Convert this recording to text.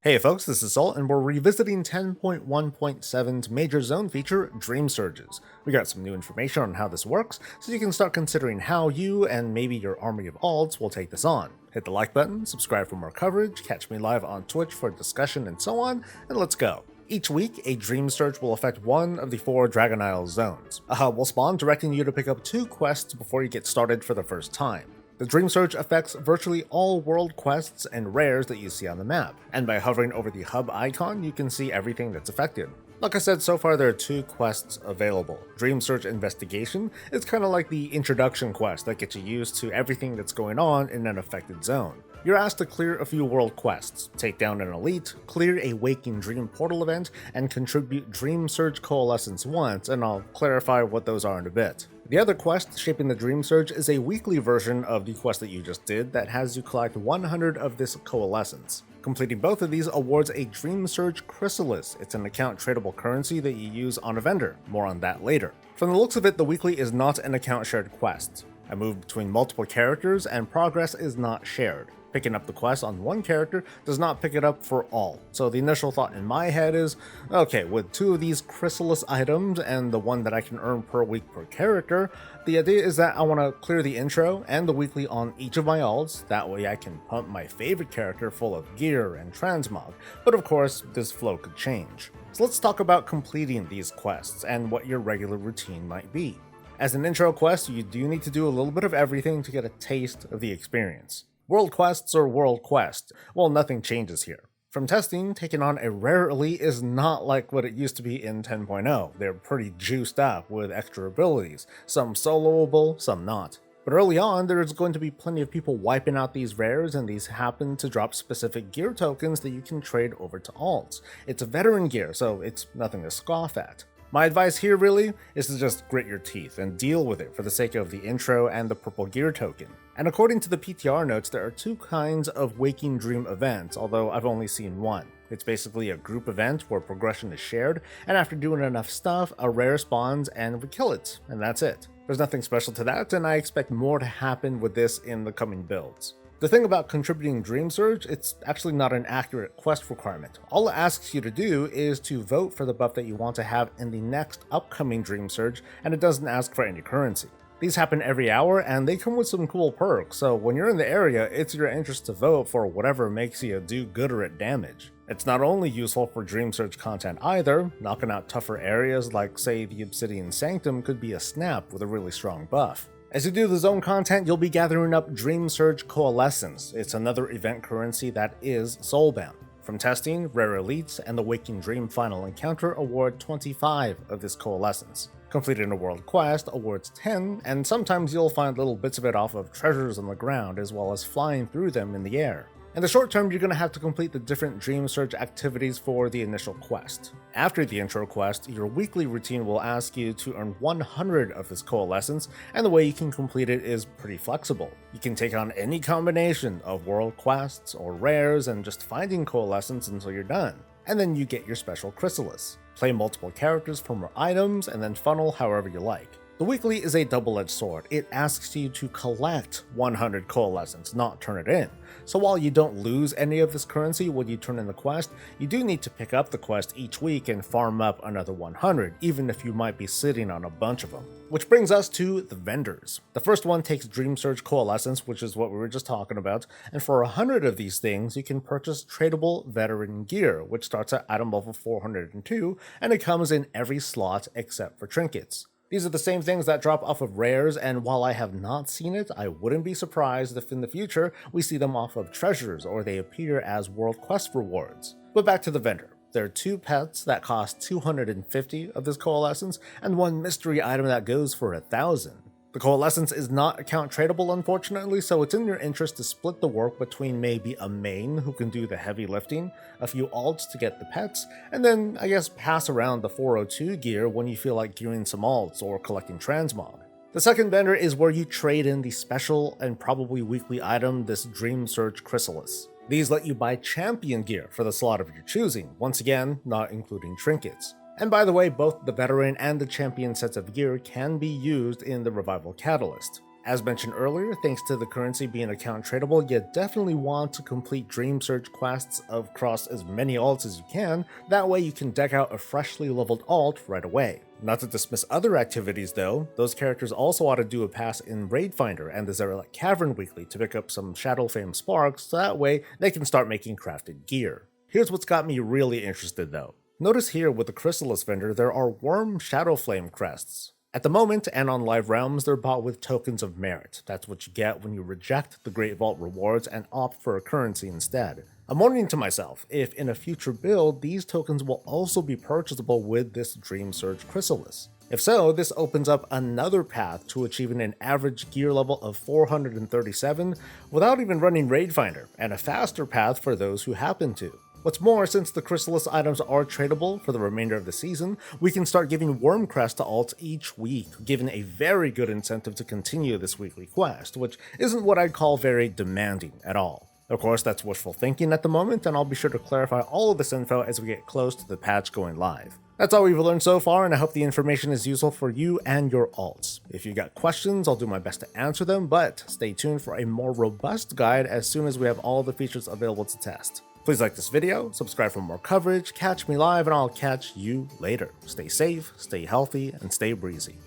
Hey folks, this is Salt, and we're revisiting 10.1.7's major zone feature, Dream Surges. We got some new information on how this works, so you can start considering how you and maybe your army of alts will take this on. Hit the like button, subscribe for more coverage, catch me live on Twitch for discussion and so on, and let's go. Each week, a Dream Surge will affect one of the 4 Dragon Isle zones. A hub will spawn directing you to pick up 2 quests before you get started for the first time. The Dream Surge affects virtually all world quests and rares that you see on the map, and by hovering over the hub icon, you can see everything that's affected. Like I said, so far there are 2 quests available. Dream Surge Investigation is kind of like the introduction quest that gets you used to everything that's going on in an affected zone. You're asked to clear a few world quests, take down an elite, clear a Waking Dream portal event, and contribute Dream Surge Coalescence once, and I'll clarify what those are in a bit. The other quest, Shaping the Dream Surge, is a weekly version of the quest that you just did that has you collect 100 of this Coalescence. Completing both of these awards a Dream Surge Chrysalis. It's an account tradable currency that you use on a vendor. More on that later. From the looks of it, the weekly is not an account shared quest. I move between multiple characters and progress is not shared. Picking up the quest on one character does not pick it up for all. So the initial thought in my head is, okay, with 2 of these Chrysalis items and the one that I can earn per week per character, the idea is that I want to clear the intro and the weekly on each of my alts, that way I can pump my favorite character full of gear and transmog, but of course this flow could change. So let's talk about completing these quests and what your regular routine might be. As an intro quest, you do need to do a little bit of everything to get a taste of the experience. World quests are world quests. Well, nothing changes here. From testing, taking on a rare elite is not like what it used to be in 10.0. They're pretty juiced up with extra abilities, some soloable, some not. But early on, there's going to be plenty of people wiping out these rares, and these happen to drop specific gear tokens that you can trade over to alts. It's a veteran gear, so it's nothing to scoff at. My advice here really is to just grit your teeth and deal with it for the sake of the intro and the purple gear token. And according to the PTR notes, there are 2 kinds of Waking Dream events, although I've only seen one. It's basically a group event where progression is shared, and after doing enough stuff, a rare spawns and we kill it, and that's it. There's nothing special to that, and I expect more to happen with this in the coming builds. The thing about contributing Dream Surge, it's actually not an accurate quest requirement. All it asks you to do is to vote for the buff that you want to have in the next upcoming Dream Surge, and it doesn't ask for any currency. These happen every hour, and they come with some cool perks, so when you're in the area, it's your interest to vote for whatever makes you do gooder at damage. It's not only useful for Dream Surge content either. Knocking out tougher areas like, say, the Obsidian Sanctum could be a snap with a really strong buff. As you do the zone content, you'll be gathering up Dream Surge Coalescence. It's another event currency that is soulbound. From testing, rare elites and the Waking Dream final encounter award 25 of this Coalescence. Completing a world quest awards 10, and sometimes you'll find little bits of it off of treasures on the ground as well as flying through them in the air. In the short term, you're going to have to complete the different Dream Surge activities for the initial quest. After the intro quest, your weekly routine will ask you to earn 100 of this Coalescence, and the way you can complete it is pretty flexible. You can take on any combination of world quests or rares and just finding Coalescence until you're done. And then you get your special Chrysalis. Play multiple characters for more items, and then funnel however you like. The weekly is a double-edged sword. It asks you to collect 100 Coalescence, not turn it in. So while you don't lose any of this currency when you turn in the quest, you do need to pick up the quest each week and farm up another 100, even if you might be sitting on a bunch of them. Which brings us to the vendors. The first one takes Dream Surge Coalescence, which is what we were just talking about, and for 100 of these things, you can purchase tradable veteran gear, which starts at item level 402, and it comes in every slot except for trinkets. These are the same things that drop off of rares, and while I have not seen it, I wouldn't be surprised if in the future we see them off of treasures or they appear as world quest rewards. But back to the vendor. There are 2 pets that cost 250 of this Coalescence, and 1 mystery item that goes for 1,000. The Coalescence is not account tradable, unfortunately, so it's in your interest to split the work between maybe a main who can do the heavy lifting, a few alts to get the pets, and then, I guess, pass around the 402 gear when you feel like gearing some alts or collecting transmog. The second vendor is where you trade in the special and probably weekly item, this Dream Surge Chrysalis. These let you buy champion gear for the slot of your choosing, once again, not including trinkets. And by the way, both the veteran and the champion sets of gear can be used in the Revival Catalyst. As mentioned earlier, thanks to the currency being account tradable, you definitely want to complete Dream Surge quests across as many alts as you can, that way you can deck out a freshly leveled alt right away. Not to dismiss other activities though, those characters also ought to do a pass in Raid Finder and the Zeralek Cavern weekly to pick up some Shadowfame sparks, so that way they can start making crafted gear. Here's what's got me really interested though. Notice here with the Chrysalis vendor there are Worm Shadowflame crests. At the moment, and on Live Realms, they're bought with tokens of merit. That's what you get when you reject the Great Vault rewards and opt for a currency instead. I'm wondering to myself if in a future build, these tokens will also be purchasable with this Dream Surge Chrysalis. If so, this opens up another path to achieving an average gear level of 437 without even running Raid Finder, and a faster path for those who happen to. What's more, since the Chrysalis items are tradable for the remainder of the season, we can start giving Worm Crest to alts each week, giving a very good incentive to continue this weekly quest, which isn't what I'd call very demanding at all. Of course, that's wishful thinking at the moment, and I'll be sure to clarify all of this info as we get close to the patch going live. That's all we've learned so far, and I hope the information is useful for you and your alts. If you've got questions, I'll do my best to answer them, but stay tuned for a more robust guide as soon as we have all the features available to test. Please like this video, subscribe for more coverage, catch me live, and I'll catch you later. Stay safe, stay healthy, and stay breezy.